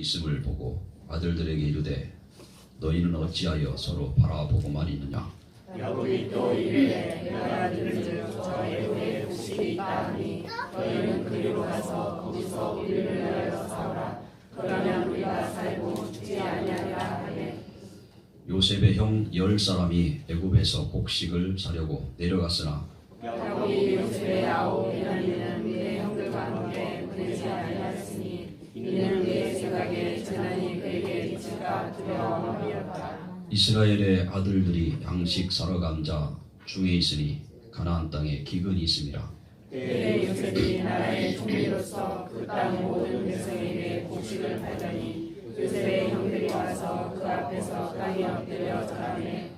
있음을 보고 아들들에게 이르되 너희는 어찌하여 서로 바라보고만 있느냐. 야곱이 또 이르되 내가 아들들 저 애굽에 곡식이 있다 하니 너희는 그리로 가서 거기서 우리를 위하여 싸우라. 그러면 우리가 살고 죽지 아니하리라 하매 요셉의 형 10사람이 애굽에서 곡식을 사려고 내려갔으나 야곱이 요셉의 아홉 베냐민은 그의 형들과 함께 보내지 아니하였으니 이는 그의 생각에 재난이 그에게 미칠까 두려워하였다. 이스라엘의 아들들이 양식 사러 간 자 중에 있으니 가나안 땅에 기근이 있음이라. 그때 요셉이 나라의 총리로서 그 땅 모든 백성에게 곡식을 팔더니 요셉의 형들이 와서 그 앞에서 땅에 엎드려 절하매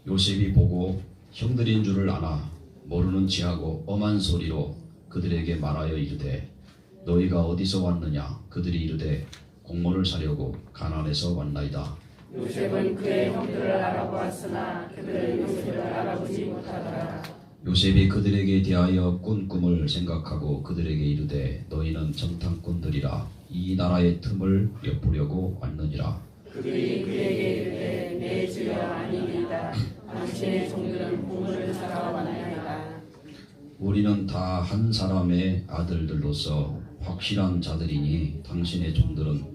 요셉이 보고 형들인 줄을 아나 모르는 지하고 엄한 소리로 그들에게 말하여 이르되 너희가 어디서 왔느냐. 그들이 이르되 곡물을 사려고 가나안에서 왔나이다. 요셉은 그의 형들을 알아보았으나 그들은 요셉을 알아보지 못하더라. 요셉이 그들에게 대하여 꾼 꿈을 생각하고 그들에게 이르되 너희는 정탐꾼들이라 이 나라의 틈을 엿보려고 왔느니라. 그들이 그에게 이르되 내 주여 아니니이다. 당신의 종들은 곡물을 사러 왔나이다. 우리는 다 한 사람의 아들들로서 확실한 자들이니 당신의 종들은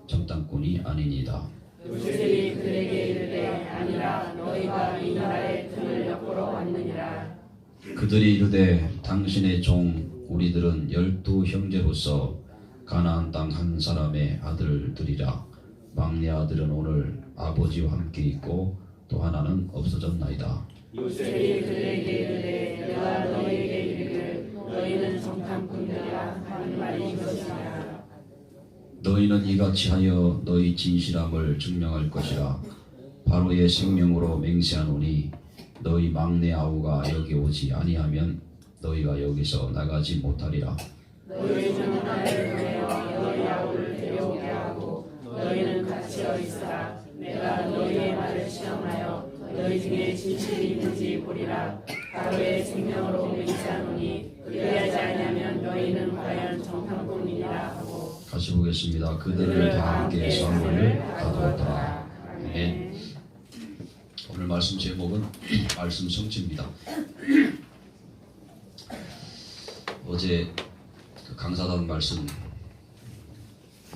정탐꾼이 아니니이다. 요셉이 그들에게 이르되 아니라 너희가 이 나라의 틈을 엿보러 왔느니라. 그들이 이르되 당신의 종 우리들은 12 형제로서 가나안 땅 한 사람의 아들들이라. 막내 아들은 오늘 아버지와 함께 있고 또 하나는 없어졌나이다. 요셉이 그들에게 이르되 내가 너희에게 이르기를 너희는 정탐꾼들이라 하는 말이 이것이냐. 너희는 이같이 하여 너희 진실함을 증명할 것이라. 바로의 생명으로 맹세하노니 너희 막내 아우가 여기 오지 아니하면 너희가 여기서 나가지 못하리라. 너희 중 하나를 보내어 너희 아우를 데려오게 하고 너희는 갇혀 있으라. 내가 너희의 말을 시험하여 너희 중에 진실이 있는지 보리라. 바로의 생명으로 맹세하노니 그리하지 아니하면 너희는 과연 정탐꾼이라 하고 같이 보겠습니다. 그들을 다 함께 성을 가두었더라. 아멘. 오늘 말씀 제목은 말씀 성취입니다. 어제 그 강사단 말씀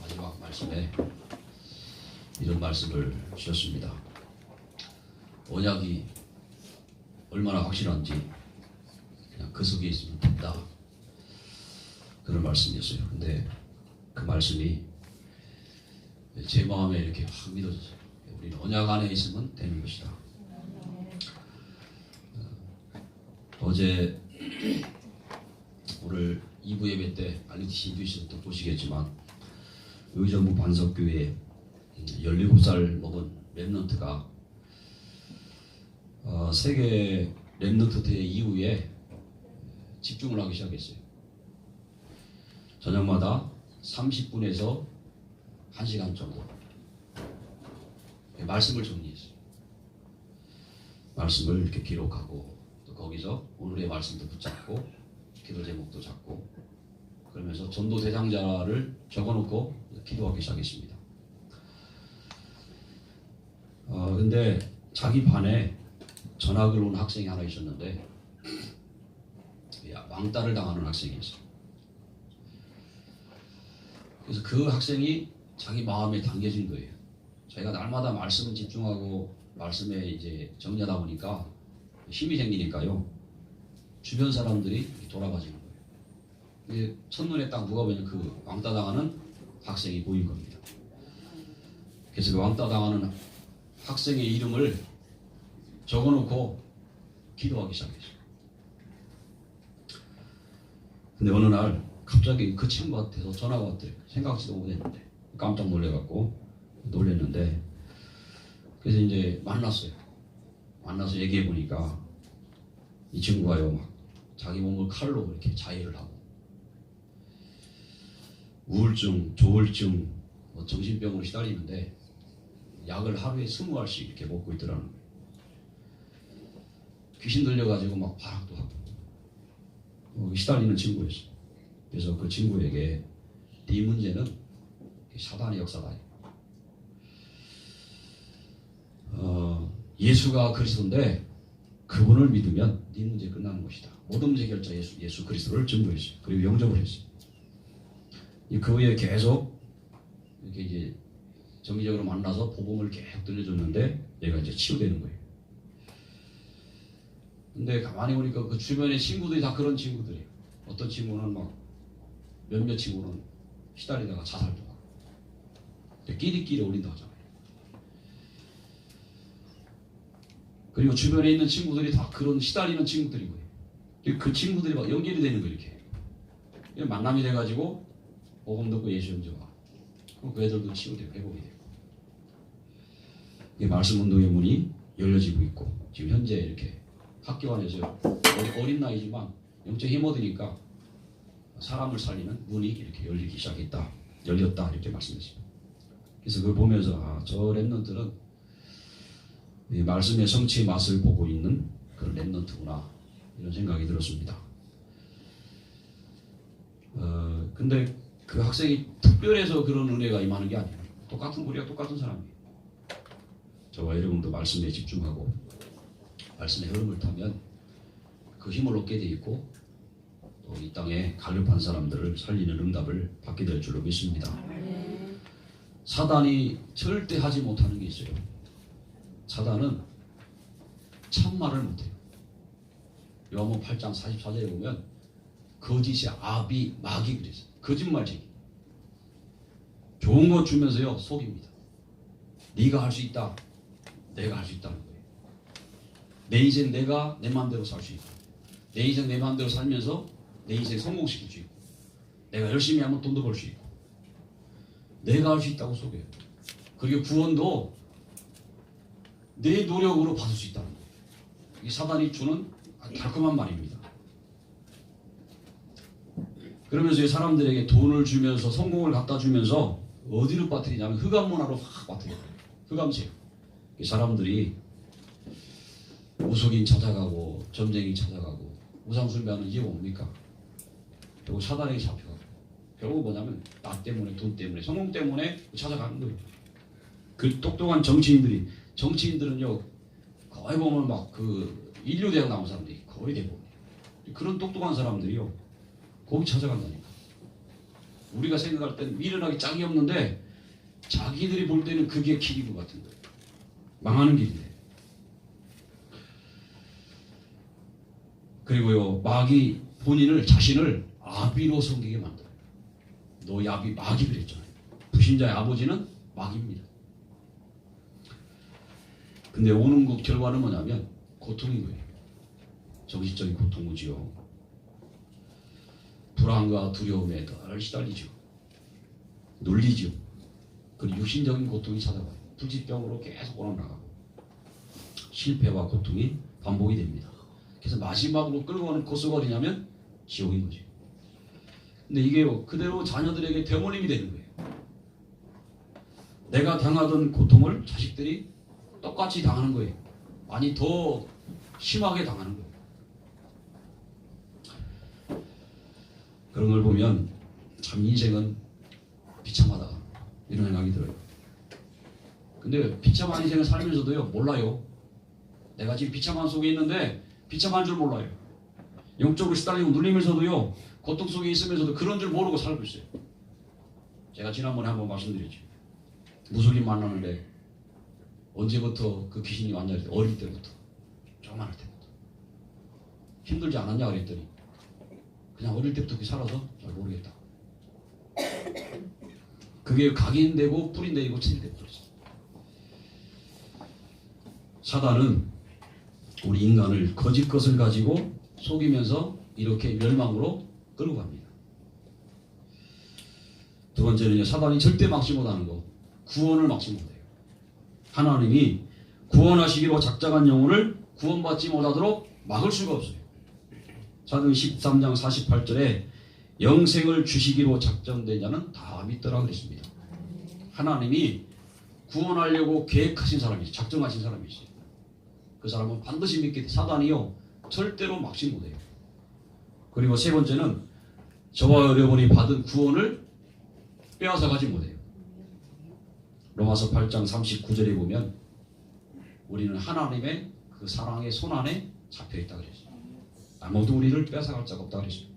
마지막 말씀에 이런 말씀을 주셨습니다. 언약이 얼마나 확실한지 그냥 그 속에 있으면 된다. 그런 말씀이었어요. 근데 그 말씀이 제 마음에 이렇게 확 믿어졌어요. 우리는 언약 안에 있으면 되는 것이다. 어제 오늘 2부 예배 때 RTC도 보시겠지만 의정부 반석교회 17살 먹은 랩런트가 세계 랩런트 대회 이후에 집중을 하기 시작했어요. 저녁마다 30분에서 1시간 정도 말씀을 정리했어요. 말씀을 이렇게 기록하고 또 거기서 오늘의 말씀도 붙잡고 기도 제목도 잡고 그러면서 전도 대상자를 적어놓고 기도하기 시작했습니다. 근데 자기 반에 전학을 온 학생이 하나 있었는데 왕따를 당하는 학생이었어요. 그래서 그 학생이 자기 마음에 당겨진 거예요. 저희가 날마다 말씀을 집중하고 말씀에 이제 정리하다 보니까 힘이 생기니까요. 주변 사람들이 돌아가지는 거예요. 첫눈에 딱 누가 보면 그 왕따 당하는 학생이 보인 겁니다. 그래서 그 왕따 당하는 학생의 이름을 적어놓고 기도하기 시작했어요. 근데 어느 날 갑자기 그 친구한테서 전화가 왔대요. 생각지도 못했는데 깜짝 놀랬는데 그래서 이제 만나서 얘기해 보니까 이 친구가요 막 자기 몸을 칼로 이렇게 자해를 하고 우울증, 조울증, 정신병으로 시달리는데 약을 하루에 20알씩 이렇게 먹고 있더라는 거예요. 귀신 들려가지고 막 발악도 하고 시달리는 친구였어요. 그래서 그 친구에게 네 문제는 사단의 역사다. 예수가 그리스도인데 그분을 믿으면 네 문제 끝나는 것이다. 모든 문제 결자 예수 그리스도를 증거했어요. 그리고 영접을 했어요. 그 후에 계속 이렇게 이제 정기적으로 만나서 복음을 계속 들려줬는데 얘가 이제 치유되는 거예요. 근데 가만히 보니까 그 주변의 친구들이 다 그런 친구들이에요. 어떤 친구는 막 몇몇 친구는 시달리다가 자살도 하고 끼리끼리 올린다고 하잖아요. 그리고 주변에 있는 친구들이 다 그런 시달리는 친구들인 거예요. 그 친구들이 막 연결이 되는 거예요. 이렇게 만남이 돼가지고 복음 듣고 예수 영접하고 그럼 그 애들도 치유되고 회복이 되고 이게 말씀 운동의 문이 열려지고 있고 지금 현재 이렇게 학교 안에서 어린 나이지만 영적 힘 얻으니까 사람을 살리는 문이 이렇게 열리기 시작했다. 열렸다 이렇게 말씀했습니다. 그래서 그걸 보면서 저 랩런트는 말씀의 성취의 맛을 보고 있는 그런 랩런트구나 이런 생각이 들었습니다. 근데 그 학생이 특별해서 그런 은혜가 임하는 게 아니에요. 우리가 똑같은 사람이에요. 저와 여러분도 말씀에 집중하고 말씀의 흐름을 타면 그 힘을 얻게 돼 있고 또 이 땅에 갈급한 사람들을 살리는 응답을 받게 될 줄로 믿습니다. 사단이 절대 하지 못하는 게 있어요. 사단은 참말을 못해요. 요한복음 8장 44절에 보면 거짓의 아비 마귀 그랬어요. 거짓말쟁이. 좋은 것 주면서요 속입니다. 네가 할 수 있다. 내가 할 수 있다는 거예요. 내 인생 내가 내 마음대로 살 수 있고 내 인생 내 마음대로 살면서 내 인생 성공시킬 수 있고 내가 열심히 하면 돈도 벌 수 있고 내가 할 수 있다고 속여요. 그리고 구원도 내 노력으로 받을 수 있다는 거예요. 이 사단이 주는 달콤한 말입니다. 그러면서 이 사람들에게 돈을 주면서 성공을 갖다 주면서 어디로 빠뜨리냐면 흑암 문화로 확 빠뜨려요. 흑암세요. 이 사람들이 무속인 찾아가고 점쟁이 찾아가고 우상숭배하는 이유가 뭡니까? 결국 사단에게 잡혀가고 결국 뭐냐면 나 때문에 돈 때문에 성공 때문에 찾아가는 거예요. 그 똑똑한 정치인들은요 거의 보면 막 그 인류대학 나온 사람들이 거의 대부분 그런 똑똑한 사람들이요 거기 찾아간다니까. 우리가 생각할 땐 미련하기 짝이 없는데 자기들이 볼 때는 그게 길인 것 같은 거예요. 망하는 길인데. 그리고요 마귀 본인을 자신을 아비로 섬기게 만들어요. 너희 아비 마귀 그랬잖아요. 불신자의 아버지는 마귀입니다. 근데 오는 그 결과는 뭐냐면 고통인 거예요. 정신적인 고통이지요. 불안과 두려움에 늘 시달리죠. 눌리죠. 그리고 육신적인 고통이 찾아와요. 불치병으로 계속 오락나가고 실패와 고통이 반복이 됩니다. 그래서 마지막으로 끌고 가는 코스가 어디냐면 지옥인 거죠. 근데 이게 그대로 자녀들에게 대물림이 되는 거예요. 내가 당하던 고통을 자식들이 똑같이 당하는 거예요. 아니 더 심하게 당하는 거예요. 그런 걸 보면 참 인생은 비참하다 이런 생각이 들어요. 근데 비참한 인생을 살면서도요 몰라요. 내가 지금 비참한 속에 있는데 비참한 줄 몰라요. 영적으로 시달리고 눌리면서도요 고통 속에 있으면서도 그런 줄 모르고 살고 있어요. 제가 지난번에 한번 말씀드렸죠. 무속인 만나는데 언제부터 그 귀신이 왔냐 그랬더니 어릴 때부터 조그만할 때부터 힘들지 않았냐 그랬더니 그냥 어릴 때부터 그렇게 살아서 잘 모르겠다. 그게 각인되고 뿌린되고 체질되고 그랬어요. 사단은 우리 인간을 거짓 것을 가지고 속이면서 이렇게 멸망으로 끌고 갑니다. 두 번째는요, 사단이 절대 막지 못하는 거, 구원을 막지 못해요. 하나님이 구원하시기로 작정한 영혼을 구원받지 못하도록 막을 수가 없어요. 사도행 13장 48절에 영생을 주시기로 작정된 자는 다 믿더라 그랬습니다. 하나님이 구원하려고 계획하신 사람이 있어요. 작정하신 사람이 있어요. 그 사람은 반드시 믿게 돼. 사단이요 절대로 막지 못해요. 그리고 세 번째는 저와 여러분이 받은 구원을 빼앗아 가지 못해요. 로마서 8장 39절에 보면 우리는 하나님의 그 사랑의 손 안에 잡혀있다 그랬어요. 아무도 우리를 뺏어갈 자가 없다 그랬어요.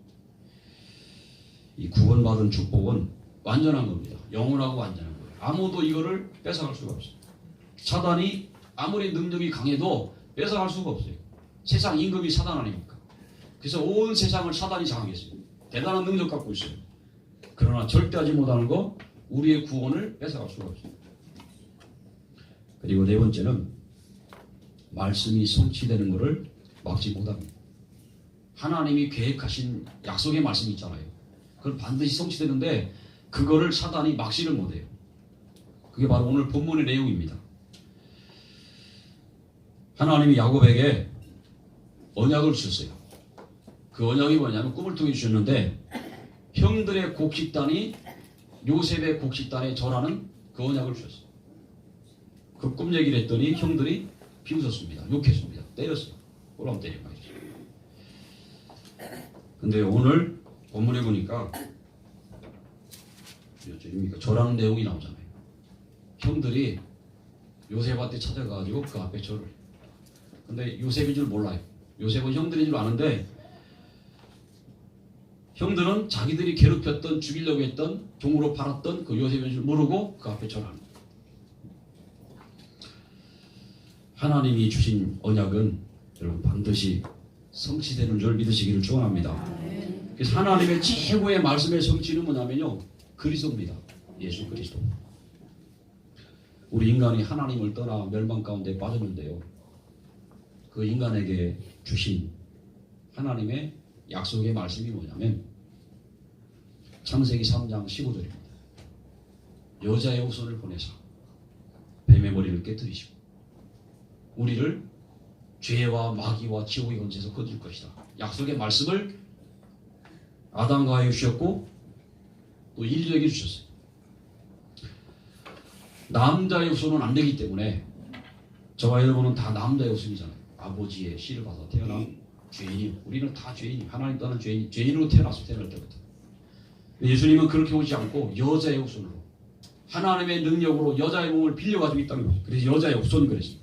이 구원받은 축복은 완전한 겁니다. 영원하고 완전한 거예요. 아무도 이거를 뺏어갈 수가 없어요. 사단이 아무리 능력이 강해도 뺏어갈 수가 없어요. 세상 임금이 사단 아닙니까? 그래서 온 세상을 사단이 장악했어요. 대단한 능력 갖고 있어요. 그러나 절대 하지 못하는 거 우리의 구원을 뺏어갈 수가 없어요. 그리고 네 번째는 말씀이 성취되는 것을 막지 못합니다. 하나님이 계획하신 약속의 말씀이 있잖아요. 그걸 반드시 성취되는데 그거를 사단이 막지를 못해요. 그게 바로 오늘 본문의 내용입니다. 하나님이 야곱에게 언약을 주셨어요. 그 언약이 뭐냐면 꿈을 통해 주셨는데 형들의 곡식단이 요셉의 곡식단에 절하는 그 언약을 주셨어요. 그 꿈 얘기를 했더니 형들이 비웃었습니다. 욕했습니다. 때렸어요. 꼬람 때리고 말이죠. 근데 오늘 본문에 보니까 절하는 내용이 나오잖아요. 형들이 요셉한테 찾아가가지고 그 앞에 절을 해요. 근데 요셉인 줄 몰라요. 요셉은 형들인 줄 아는데 형들은 자기들이 괴롭혔던 죽이려고 했던 종으로 팔았던 그 요셉인 줄 모르고 그 앞에 절하는 거예요. 하나님이 주신 언약은 여러분 반드시 성취되는 줄 믿으시기를 축원합니다. 그래서 하나님의 최고의 말씀의 성취는 뭐냐면요, 그리스도입니다. 예수 그리스도. 우리 인간이 하나님을 떠나 멸망 가운데 빠졌는데요, 그 인간에게 주신 하나님의 약속의 말씀이 뭐냐면 창세기 3장 15절입니다. 여자의 후손을 보내사 뱀의 머리를 깨뜨리시고 우리를 죄와 마귀와 지옥의 권세에서 거둘 것이다. 약속의 말씀을 아담과 하에 주셨고 또 인류에게 주셨어요. 남자의 후손은 안 되기 때문에 저와 여러분은 다 남자의 후손이잖아요. 아버지의 씨를 받아 태어난 죄인이요. 우리는 다 죄인이요. 하나님 떠난 죄인으로 태어났어요. 태어날 때부터. 예수님은 그렇게 오지 않고 여자의 후손으로 하나님의 능력으로 여자의 몸을 빌려가지고 이 땅에 오셨어요. 그래서 여자의 후손이 그랬어요.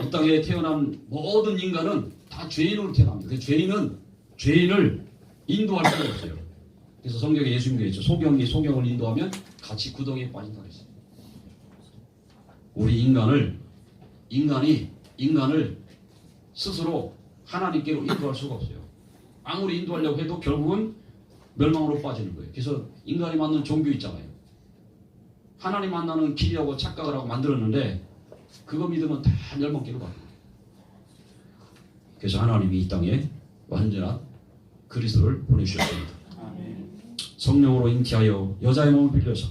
이 땅에 태어난 모든 인간은 다 죄인으로 태어납니다. 그래서 죄인은 죄인을 인도할 수가 없어요. 그래서 성경에 예수님이 그랬죠. 소경이 소경을 인도하면 같이 구덩이에 빠진다 그랬어요. 우리 인간을 스스로 하나님께로 인도할 수가 없어요. 아무리 인도하려고 해도 결국은 멸망으로 빠지는 거예요. 그래서 인간이 만든 종교 있잖아요. 하나님 만나는 길이라고 착각을 하고 만들었는데 그거 믿으면 다 멸망길로 가요. 그래서 하나님이 이 땅에 완전한 그리스도를 보내주셨습니다. 성령으로 잉태하여 여자의 몸을 빌려서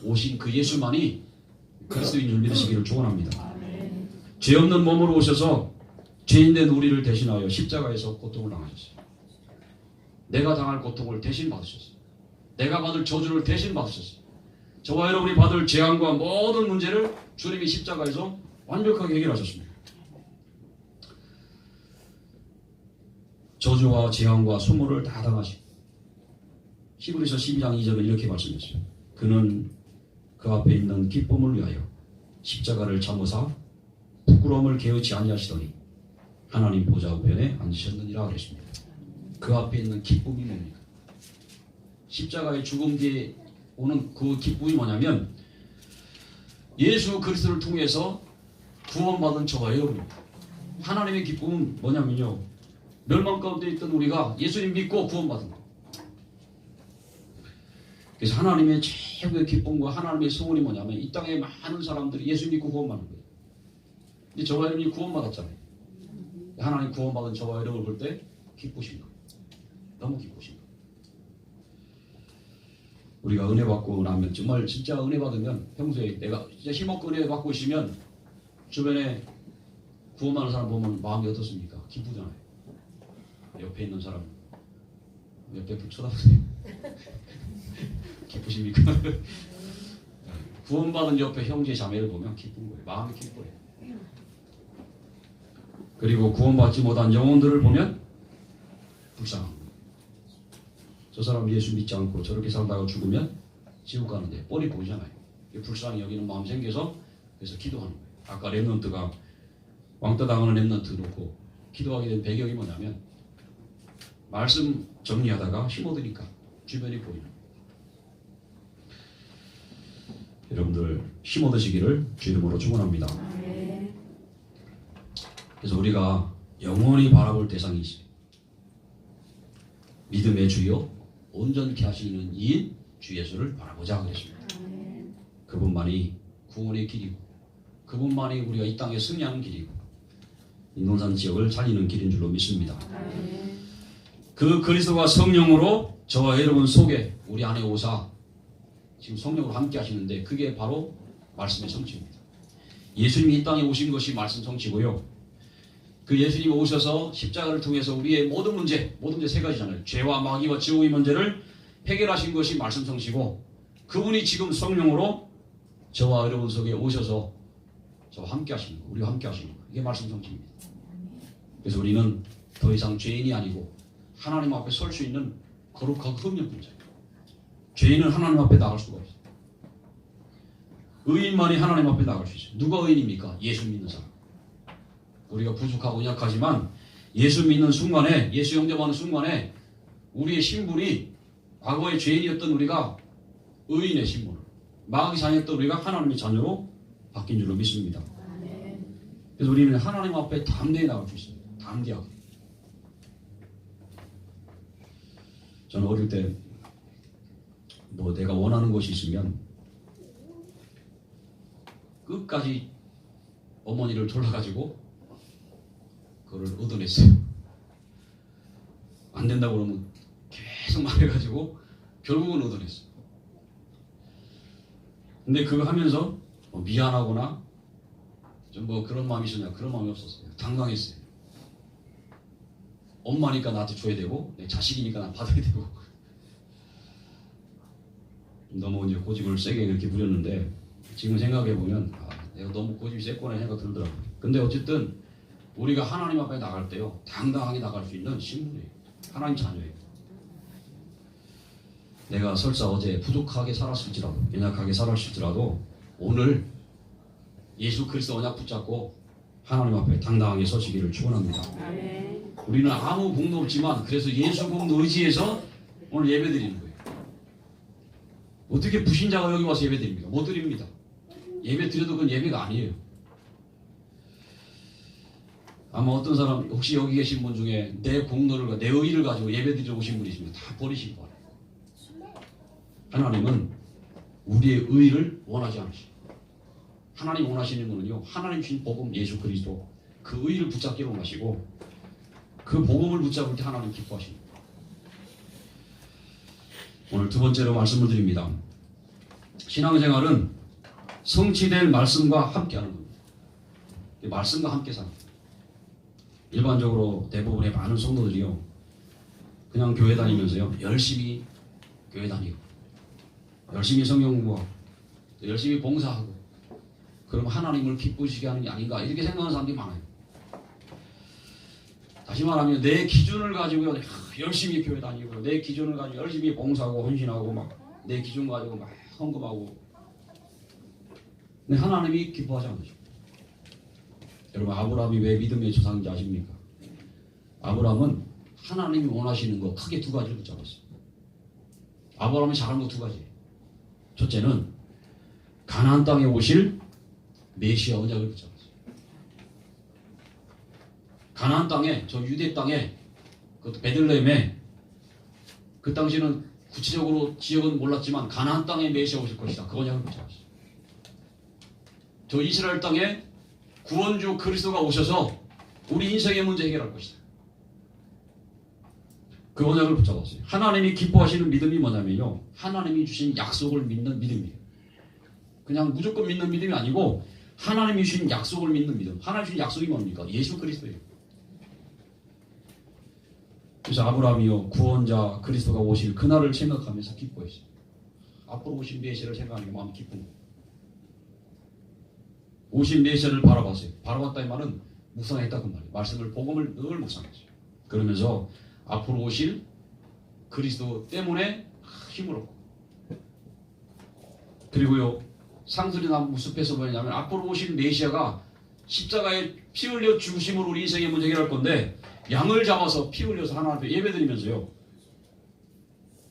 오신 그 예수만이 그리스도인 줄 믿으시기를 축원합니다. 죄 없는 몸으로 오셔서 죄인된 우리를 대신하여 십자가에서 고통을 당하셨어요. 내가 당할 고통을 대신 받으셨어요. 내가 받을 저주를 대신 받으셨어요. 저와 여러분이 받을 재앙과 모든 문제를 주님이 십자가에서 완벽하게 해결하셨습니다. 저주와 재앙과 수모를 다 당하시고 히브리서 12장 2절은 이렇게 말씀했어요. 그는 그 앞에 있는 기쁨을 위하여 십자가를 참으사 부끄러움을 개의치 아니하시더니 하나님 보좌 우편에 앉으셨느니라 그랬습니다. 그 앞에 있는 기쁨이 뭡니까? 십자가의 죽음 뒤에 오는 그 기쁨이 뭐냐면 예수 그리스도를 통해서 구원받은 저와 여러분입니다. 하나님의 기쁨은 뭐냐면요, 멸망 가운데 있던 우리가 예수님 믿고 구원받은 것. 그래서 하나님의 최고의 기쁨과 하나님의 소원이 뭐냐면 이 땅에 많은 사람들이 예수 믿고 구원받는 거예요. 근데 저와 여러분이 구원받았잖아요. 하나님 구원받은 저와 여러분을 볼 때 기쁘신 거예요. 너무 기쁘신 거예요. 우리가 은혜 받고 나면 정말 진짜 은혜 받으면 평소에 내가 진짜 힘없고 은혜 받고 있으면 주변에 구원받는 사람 보면 마음이 어떻습니까? 기쁘잖아요. 옆에 있는 사람 옆에 분 쳐다보세요. 기쁘십니까? 구원받은 옆에 형제 자매를 보면 기쁜 거예요. 마음이 기뻐요. 그리고 구원받지 못한 영혼들을 보면 불쌍한 거예요. 저 사람 예수 믿지 않고 저렇게 살다가 죽으면 지옥 가는데 뻔히 보이잖아요. 불쌍히 여기는 마음 생겨서 그래서 기도하는 거예요. 아까 렘넌트가 왕따 당하는 렘넌트 놓고 기도하게 된 배경이 뭐냐면 말씀 정리하다가 힘어드니까 주변이 보이는 거예요. 여러분들 힘어드시기를 주 이름으로 축원합니다. 그래서 우리가 영원히 바라볼 대상이 있어요. 믿음의 주요 온전케 하시는 이인 주 예수를 바라보자 그랬습니다. 그분만이 구원의 길이고 그분만이 우리가 이 땅에 승리하는 길이고 인동산 지역을 살리는 길인 줄로 믿습니다. 그 그리스도가 성령으로 저와 여러분 속에 우리 안에 오사 지금 성령으로 함께 하시는데 그게 바로 말씀의 성취입니다. 예수님이 이 땅에 오신 것이 말씀 성취고요. 그 예수님이 오셔서 십자가를 통해서 우리의 모든 문제 세 가지잖아요. 죄와 마귀와 지옥의 문제를 해결하신 것이 말씀 성취고 그분이 지금 성령으로 저와 여러분 속에 오셔서 저와 함께 하시는 거, 우리와 함께 하시는 거. 이게 말씀 성취입니다. 그래서 우리는 더 이상 죄인이 아니고 하나님 앞에 설 수 있는 거룩하고 흠없는 자예요. 죄인은 하나님 앞에 나갈 수가 없어요. 의인만이 하나님 앞에 나갈 수 있어요. 누가 의인입니까? 예수 믿는 사람. 우리가 부족하고 약하지만 예수 믿는 순간에 예수 영접하는 순간에 우리의 신분이 과거의 죄인이었던 우리가 의인의 신분을 마귀 자녀였던 우리가 하나님의 자녀로 바뀐 줄로 믿습니다. 그래서 우리는 하나님 앞에 담대히 나갈 수 있습니다. 담대하게. 저는 어릴 때 뭐 내가 원하는 것이 있으면 끝까지 어머니를 졸라가지고 그걸 얻어냈어요. 안 된다고 그러면 계속 말해가지고 결국은 얻어냈어요. 근데 그거 하면서 미안하거나 좀 뭐 그런 마음이 있었냐? 그런 마음이 없었어요. 당당했어요. 엄마니까 나한테 줘야 되고 내 자식이니까 나 받아야 되고 너무 이제 고집을 세게 그렇게 부렸는데 지금 생각해 보면 내가 너무 고집이 셌구나 생각 들더라고요. 근데 어쨌든 우리가 하나님 앞에 나갈 때요 당당하게 나갈 수 있는 신분이에요. 하나님 자녀예요. 내가 설사 어제 부족하게 살았을지라도 연약하게 살았을지라도 오늘 예수 그리스도 언약 붙잡고 하나님 앞에 당당하게 서시기를 축원합니다. 우리는 아무 복도 없지만 그래서 예수 복도 의지해서 오늘 예배드리는 거예요. 어떻게 불신자가 여기 와서 예배드립니까? 못 드립니다. 예배 드려도 그건 예배가 아니에요. 아마 어떤 사람 혹시 여기 계신 분 중에 내 공로를 내 의의를 가지고 예배드리러 오신 분이 있으면 다 버리시기 바라요. 하나님은 우리의 의의를 원하지 않으십니다. 하나님 원하시는 분은요 하나님 주신 복음 예수 그리스도 그 의의를 붙잡기를 원하시고 그 복음을 붙잡을 때 하나님 기뻐하십니다. 오늘 두 번째로 말씀을 드립니다. 신앙생활은 성취될 말씀과 함께하는 겁니다. 말씀과 함께 사는 겁니다. 일반적으로 대부분의 많은 성도들이요 그냥 교회 다니면서요 열심히 교회 다니고 열심히 성경 공부하고 열심히 봉사하고 그럼 하나님을 기쁘시게 하는 게 아닌가 이렇게 생각하는 사람들이 많아요. 다시 말하면 내 기준을 가지고 열심히 교회 다니고 내 기준을 가지고 열심히 봉사하고 헌신하고 막 내 기준 가지고 막 헌금하고 근데 하나님이 기뻐하지 않으죠. 여러분 아브라함이 왜 믿음의 조상인지 아십니까? 아브라함은 하나님이 원하시는 거 크게 두 가지를 붙잡았어요. 아브라함이 잘한 거 두 가지예요. 첫째는 가나안 땅에 오실 메시아 언약을 붙잡았어요. 가나안 땅에 저 유대 땅에 그것도 베들레헴에 그 당시는 구체적으로 지역은 몰랐지만 가나안 땅에 메시아 오실 것이다. 그 언약을 붙잡았어요. 저 이스라엘 땅에 구원주 그리스도가 오셔서 우리 인생의 문제 해결할 것이다. 그 언약을 붙잡았어요. 하나님이 기뻐하시는 믿음이 뭐냐면요. 하나님이 주신 약속을 믿는 믿음이에요. 그냥 무조건 믿는 믿음이 아니고 하나님이 주신 약속을 믿는 믿음. 하나님이 주신 약속이 뭡니까? 예수 그리스도예요. 그래서 아브라함이요. 구원자 그리스도가 오실 그날을 생각하면서 기뻐했어요. 앞으로 오신 메시아를 생각하는 게 마음이 기쁜 거예요. 오신 메시아를 바라봤어요. 바라봤다는 말은 묵상했다 그 말이에요. 말씀을 복음을 늘 묵상했어요. 그러면서 앞으로 오실 그리스도 때문에 힘을 얻고 그리고요, 상수리나무 숲에서 뭐냐면 앞으로 오신 메시아가 십자가에 피 흘려 죽으심으로 우리 인생의 문제 해결할 건데, 양을 잡아서 피 흘려서 하나님 앞에 예배드리면서요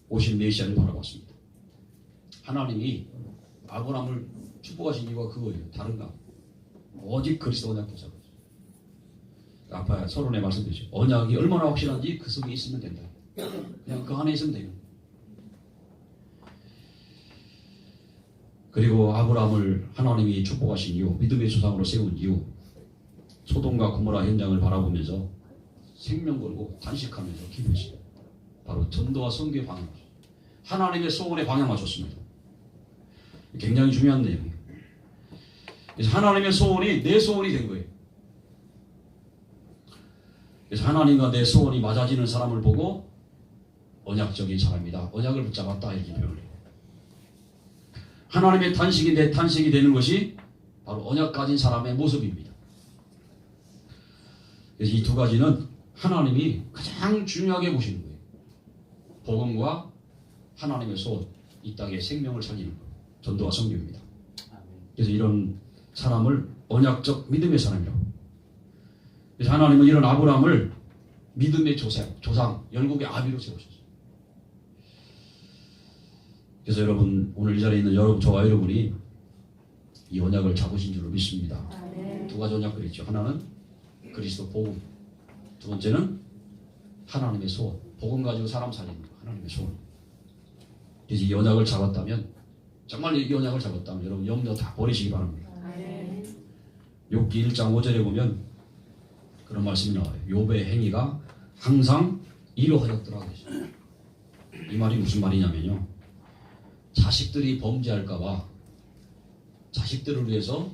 오신 메시아를 바라봤습니다. 하나님이 아브라함을 축복하신 이유가 그거예요. 다른가? 오직 그리스도 언약 보좌. 아까 서론에 말씀드렸죠. 언약이 얼마나 확실한지 그 속에 있으면 된다. 그냥 그 안에 있으면 돼요. 그리고 아브라함을 하나님이 축복하신 이유, 믿음의 조상으로 세운 이유, 소돔과 고모라 현장을 바라보면서 생명 걸고 단식하면서 기도했어요. 바로 전도와 선교의 방향 맞췄어요. 하나님의 소원에 방향 맞췄습니다. 굉장히 중요한 내용이에요. 그래서 하나님의 소원이 내 소원이 된 거예요. 그래서 하나님과 내 소원이 맞아지는 사람을 보고 언약적인 사람이다, 언약을 붙잡았다, 이렇게 표현을 해요. 하나님의 탄식이 내 탄식이 되는 것이 바로 언약 가진 사람의 모습입니다. 그래서 이 두 가지는 하나님이 가장 중요하게 보시는 거예요. 복음과 하나님의 소원, 이 땅에 생명을 살리는 것, 전도와 선교입니다. 그래서 이런 사람을 언약적 믿음의 사람이라고. 그래서 하나님은 이런 아브라함을 믿음의 조상, 열국의 아비로 세우셨어요. 그래서 여러분, 오늘 이 자리에 있는 저와 여러분이 이 언약을 잡으신 줄로 믿습니다. 두 가지 언약을 있죠. 하나는 그리스도 복음, 두 번째는 하나님의 소원, 복음 가지고 사람 살리는 거, 하나님의 소원. 그래서 이 언약을 잡았다면, 정말 이 언약을 잡았다면 여러분 염려 다 버리시기 바랍니다. 욥기 1장 5절에 보면 그런 말씀이 나와요. 욥의 행위가 항상 이러하였더라. 이 말이 무슨 말이냐면요, 자식들이 범죄할까봐 자식들을 위해서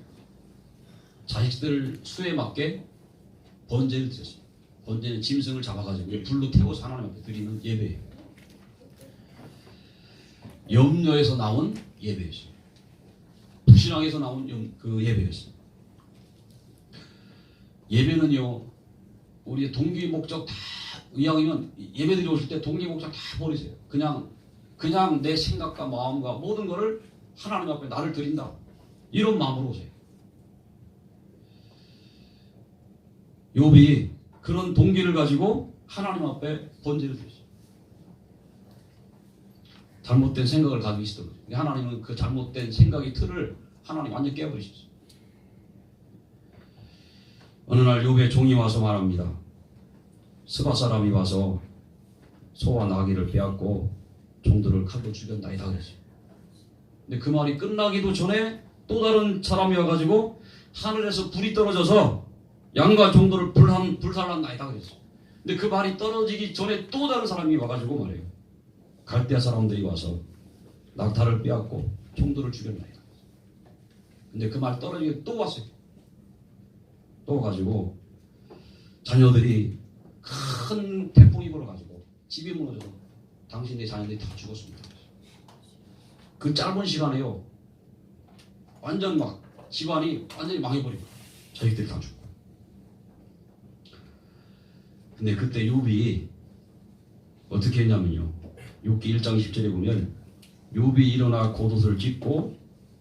자식들 수에 맞게 번제를 드렸어요. 번제는 짐승을 잡아가지고 불로 태워서 하나님 앞에 드리는 예배예요. 염려에서 나온 예배였어요. 불신앙에서 나온 그 예배였어요. 예배는요, 우리의 동기 목적 다, 이왕이면 예배드리 오실 때 동기 목적 다 버리세요. 그냥 내 생각과 마음과 모든 것을 하나님 앞에 나를 드린다, 이런 마음으로 오세요. 욥이 그런 동기를 가지고 하나님 앞에 번제를 드렸어요. 잘못된 생각을 가지고 있었던 거죠. 하나님은 그 잘못된 생각의 틀을 하나님 완전히 깨버리셨어요. 어느 날 욥의 종이 와서 말합니다. 스바 사람이 와서 소와 나귀를 빼앗고 종들을 칼로 죽였나이다 그랬어요. 근데 그 말이 끝나기도 전에 또 다른 사람이 와가지고 하늘에서 불이 떨어져서 양과 종들을 불살랐나이다 그랬어요. 근데 그 말이 떨어지기 전에 또 다른 사람이 와가지고 말해요. 갈대아 사람들이 와서 낙타를 빼앗고 종들을 죽였나이다. 근데 그 말 떨어지기 또 왔어요. 또 가지고 자녀들이 큰 태풍이 불어가지고 집이 무너져서 당신의 자녀들이 다 죽었습니다. 그 짧은 시간에요, 완전 막 집안이 완전히 망해버리고 자식들이 다 죽고. 근데 그때 욥이 어떻게 했냐면요, 욥기 1장 10절에 보면 욥이 일어나 겉옷을 찢고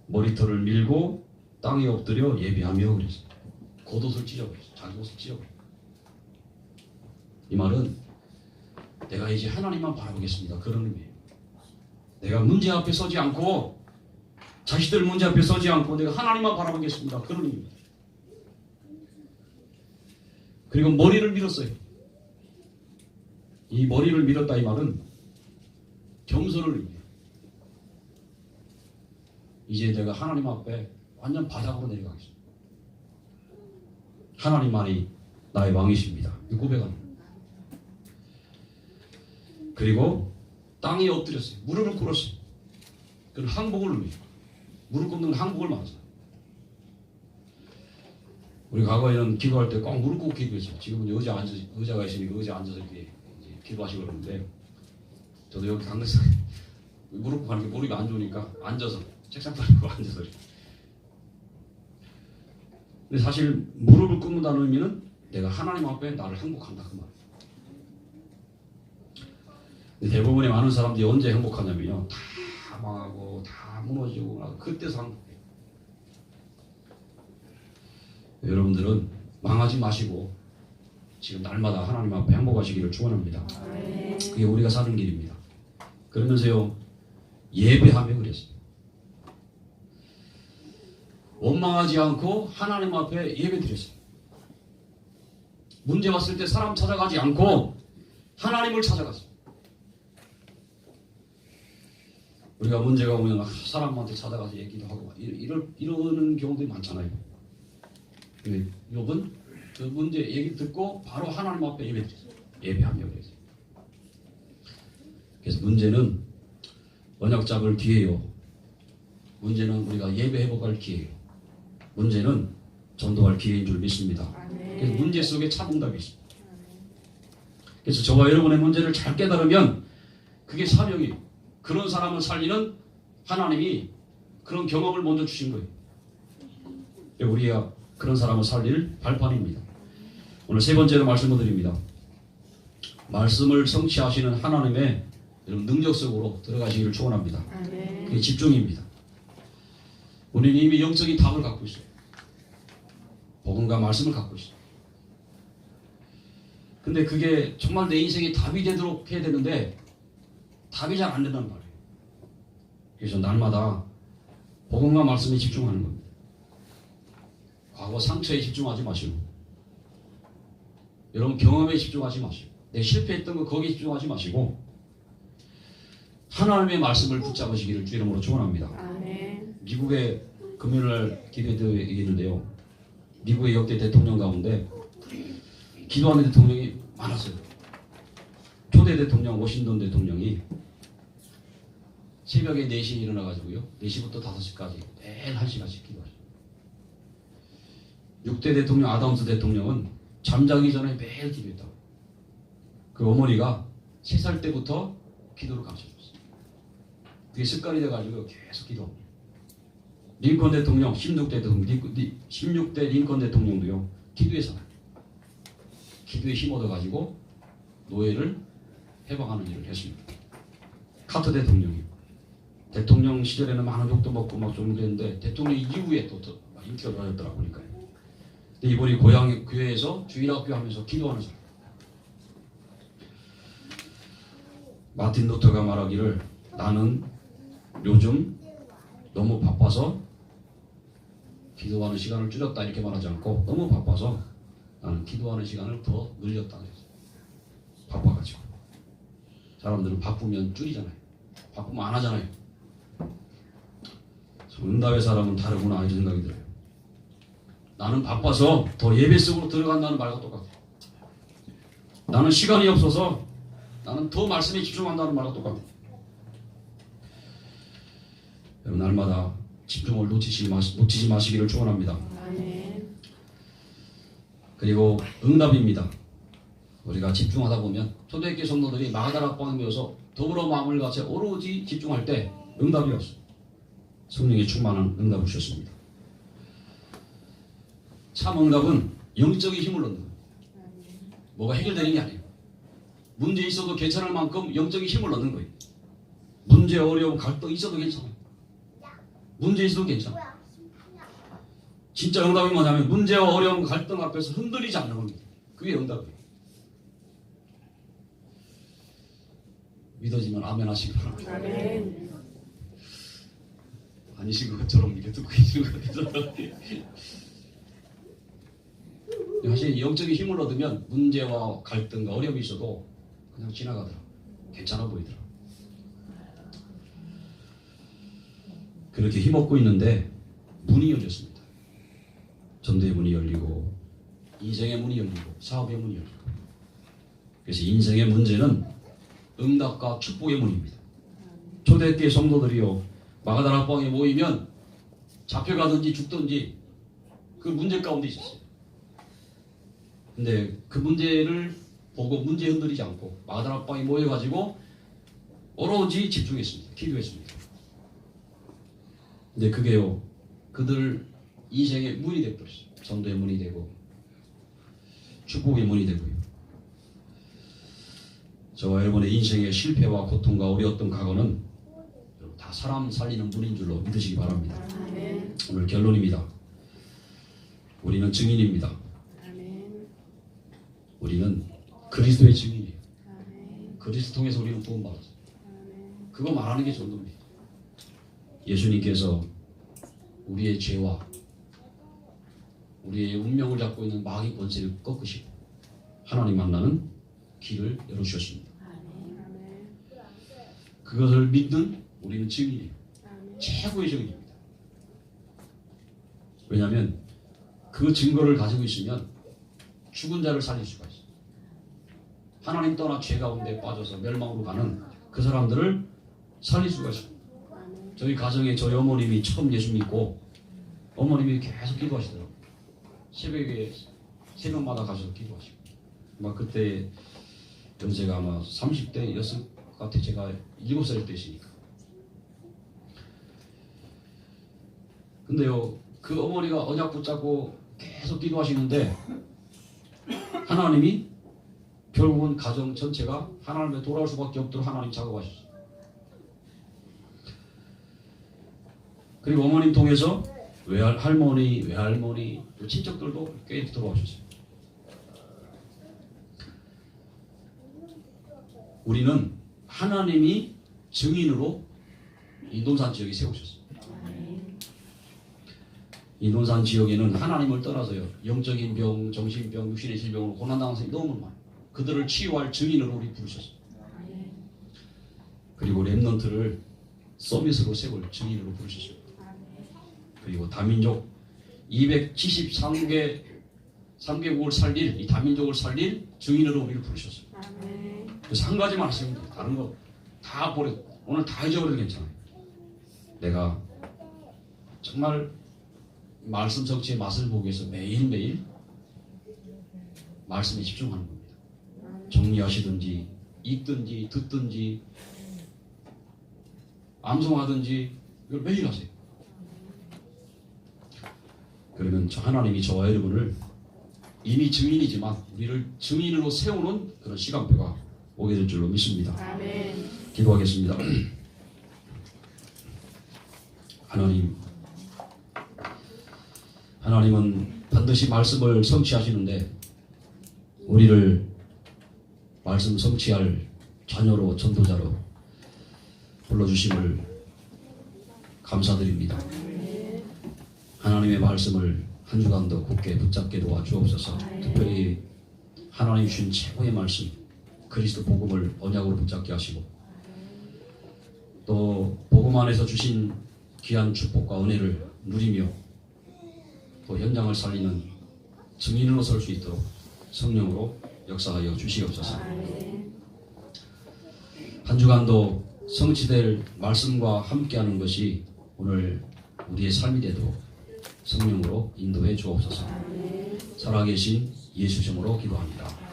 머리털을 밀고 땅에 엎드려 예배하며 그랬어요. 겉옷을 찢어버렸어요. 자기 옷을 찢어버렸어요. 이 말은 내가 이제 하나님만 바라보겠습니다, 그런 의미예요. 내가 문제 앞에 서지 않고, 자식들 문제 앞에 서지 않고 내가 하나님만 바라보겠습니다, 그런 의미입니다. 그리고 머리를 밀었어요. 이 머리를 밀었다, 이 말은 겸손을 의미해요. 이제 내가 하나님 앞에 완전 바닥으로 내려가겠습니다. 하나님만이 나의 왕이십니다, 이 고백하는 거예요. 그리고 땅에 엎드렸어요. 무릎을 꿇었어요. 그건 항복을 의미해요. 무릎 꿇는 건 항복을 말하잖아요. 우리 과거에는 기도할 때 꼭 무릎 꿇고 기도했어요. 지금은 의자가 있으니까 의자에 앉아서 이렇게 이제 기도하시고 그러는데, 저도 여기 강에서 무릎 꿇고 하는 게 무릎이 안 좋으니까 앉아서, 책상 바르고 앉아서 이렇게. 근데 사실 무릎을 꿇는다는 의미는 내가 하나님 앞에 나를 항복한다, 그 말이에요. 대부분의 많은 사람들이 언제 행복하냐면요, 다 다 망하고 다 무너지고 그때 산 거예요. 여러분들은 망하지 마시고 지금 날마다 하나님 앞에 행복하시기를 축원합니다. 그게 우리가 사는 길입니다. 그러면서요 예배하며 그랬어요. 원망하지 않고 하나님 앞에 예배드렸어요. 문제 왔을 때 사람 찾아가지 않고 하나님을 찾아갔어요. 우리가 문제가 오면 사람한테 찾아가서 얘기도 하고 이러는 경우들이 많잖아요. 욥은 그 문제 얘기 듣고 바로 하나님 앞에 예배드렸어요. 예배하며 그랬어요. 그래서 문제는 언약 잡을 기회요. 문제는 우리가 예배 회복할 기회요. 문제는 전도할 기회인 줄 믿습니다. 그래서 문제 속에 참 응답이 있습니다. 그래서 저와 여러분의 문제를 잘 깨달으면 그게 사명이에요. 그런 사람을 살리는 하나님이 그런 경험을 먼저 주신 거예요. 우리가 그런 사람을 살릴 발판입니다. 오늘 세 번째로 말씀을 드립니다. 말씀을 성취하시는 하나님의 능력 속으로 들어가시기를 축원합니다. 그게 집중입니다. 우리는 이미 영적인 답을 갖고 있어요. 복음과 말씀을 갖고 있어요. 근데 그게 정말 내 인생에 답이 되도록 해야 되는데 답이 잘 안 된다는 말이에요. 그래서 날마다 복음과 말씀에 집중하는 겁니다. 과거 상처에 집중하지 마시고 여러분 경험에 집중하지 마시고 내 실패했던 거 거기에 집중하지 마시고 하나님의 말씀을 붙잡으시기를 주 이름으로 축원합니다. 미국의 금요일날 기도회에 있는데요. 미국의 역대 대통령 가운데 기도하는 대통령이 많았어요. 초대 대통령 워싱턴 대통령이 새벽에 4시에 일어나가지고요. 4시부터 5시까지 매일 1시간씩 기도하셨어요. 6대 대통령 아담스 대통령은 잠자기 전에 매일 기도했다고. 그 어머니가 3살 때부터 기도를 가르쳐줬어요. 그게 습관이 돼가지고 계속 기도합니다. 링컨 대통령, 16대 링컨 대통령도요. 기도에 살아요. 기도에 힘 얻어가지고 노예를 해방하는 일을 했습니다. 카터 대통령이 대통령 시절에는 많은 욕도 먹고 막 좀 그랬는데 대통령 이후에 또 인기가 좋아졌더라고 보니까요. 근데 이번에 고향 교회에서 주일학교 하면서 기도하는 사람. 마틴 루터가 말하기를 나는 요즘 너무 바빠서 기도하는 시간을 줄였다 이렇게 말하지 않고 너무 바빠서 나는 기도하는 시간을 더 늘렸다 그랬어요. 바빠가지고. 사람들은 바쁘면 줄이잖아요. 바쁘면 안 하잖아요. 응답의 사람은 다르구나 이런 생각이 들어요. 나는 바빠서 더 예배 속으로 들어간다는 말과 똑같아요. 나는 시간이 없어서 나는 더 말씀에 집중한다는 말과 똑같아요. 여러분 날마다 집중을 놓치지 마시기를 축원합니다. 그리고 응답입니다. 우리가 집중하다 보면 초대교회 성도들이 마가다락방에 모여서 더불어 마음을 같이 오로지 집중할 때 응답이 없어요. 성령의 충만한 응답을 주셨습니다. 참 응답은 영적인 힘을 얻는 거예요. 뭐가 해결되는 게 아니에요. 문제 있어도 괜찮을 만큼 영적인 힘을 얻는 거예요. 문제, 어려움, 갈등 있어도 괜찮아요. 문제 있어도 괜찮아요. 진짜 응답이 뭐냐면 문제와 어려움, 갈등 앞에서 흔들리지 않는 겁니다. 그게 응답이에요. 믿어지면 아멘 하시기 바랍니다. 아멘. 아니신 것처럼 이렇게 듣고 계시는 것 같아서 사실 영적인 힘을 얻으면 문제와 갈등과 어려움이 있어도 그냥 지나가더라. 괜찮아 보이더라. 그렇게 힘없고 있는데 문이 열렸습니다. 전도의 문이 열리고 인생의 문이 열리고 사업의 문이 열리고. 그래서 인생의 문제는 응답과 축복의 문입니다. 초대교회 성도들이요. 마가다락방에 모이면 잡혀가든지 죽든지 그 문제 가운데 있었어요. 근데 그 문제를 보고 문제 흔들리지 않고 마가다락방에 모여가지고 오로지 집중했습니다. 기도했습니다. 근데 그게요. 그들 인생의 문이 되어버렸어요. 전도의 문이 되고 축복의 문이 되고요. 저와 여러분의 인생의 실패와 고통과 어려웠던 과거는 다 다 사람 살리는 분인 줄로 믿으시기 바랍니다. 아멘. 오늘 결론입니다. 우리는 증인입니다. 아멘. 우리는 그리스도의 증인이에요. 아멘. 그리스도 통해서 우리는 구원받았어요. 아멘. 그거 말하는 게 전도입니다. 예수님께서 우리의 죄와 우리의 운명을 잡고 있는 마귀 권세를 꺾으시고 하나님 만나는 길을 열어주셨습니다. 아멘. 그것을 믿는 우리는 증인이에요. 아멘. 최고의 증인입니다. 왜냐하면 그 증거를 가지고 있으면 죽은 자를 살릴 수가 있어요. 하나님 떠나 죄 가운데 빠져서 멸망으로 가는 그 사람들을 살릴 수가 있어요. 아멘. 저희 가정에 저희 어머님이 처음 예수 믿고 어머님이 계속 기도하시더라고요. 새벽에 새벽마다 가셔서 기도하시고 막 그때 연세가 아마 30대였을 것 같아요. 제가 7살 때시니까. 근데요 그 어머니가 언약 붙잡고 계속 기도하시는데 하나님이 결국은 가정 전체가 하나님에 돌아올 수밖에 없도록 하나님 작업하셨어요. 그리고 어머님 통해서 할머니, 외할머니, 또 친척들도 꽤 들어오셨어요. 우리는 하나님이 증인으로 인도산 지역에 세우셨어요. 인도산 지역에는 하나님을 떠나서요 영적인 병, 정신병, 육신의 질병으로 고난당한 사람이 너무 많아요. 그들을 치유할 증인으로 우리 부르셨어요. 그리고 렘넌트를 서비스로 세울 증인으로 부르셨어요. 그리고 다민족 273개국을 살릴 이 다민족을 살릴 증인으로 우리를 부르셨어요. 그래서 한 가지만 하시면 돼요. 다른 거 다 버려. 오늘 다 잊어버려도 괜찮아요. 내가 정말 말씀 성취의 맛을 보기 위해서 매일매일 말씀에 집중하는 겁니다. 정리하시든지 읽든지 듣든지 암송하든지 이걸 매일 하세요. 그러면 하나님이 저와 여러분을 이미 증인이지만 우리를 증인으로 세우는 그런 시간표가 오게 될 줄로 믿습니다. 아멘. 기도하겠습니다. 하나님은 반드시 말씀을 성취하시는데 우리를 말씀 성취할 자녀로 전도자로 불러주심을 감사드립니다. 하나님의 말씀을 한 주간도 굳게 붙잡게 도와주옵소서. 특별히 하나님 주신 최고의 말씀 그리스도 복음을 언약으로 붙잡게 하시고 또 복음 안에서 주신 귀한 축복과 은혜를 누리며 또 현장을 살리는 증인으로 설 수 있도록 성령으로 역사하여 주시옵소서. 한 주간도 성취될 말씀과 함께하는 것이 오늘 우리의 삶이 되도록 성령으로 인도해 주옵소서. 살아계신 예수 이름으로 기도합니다.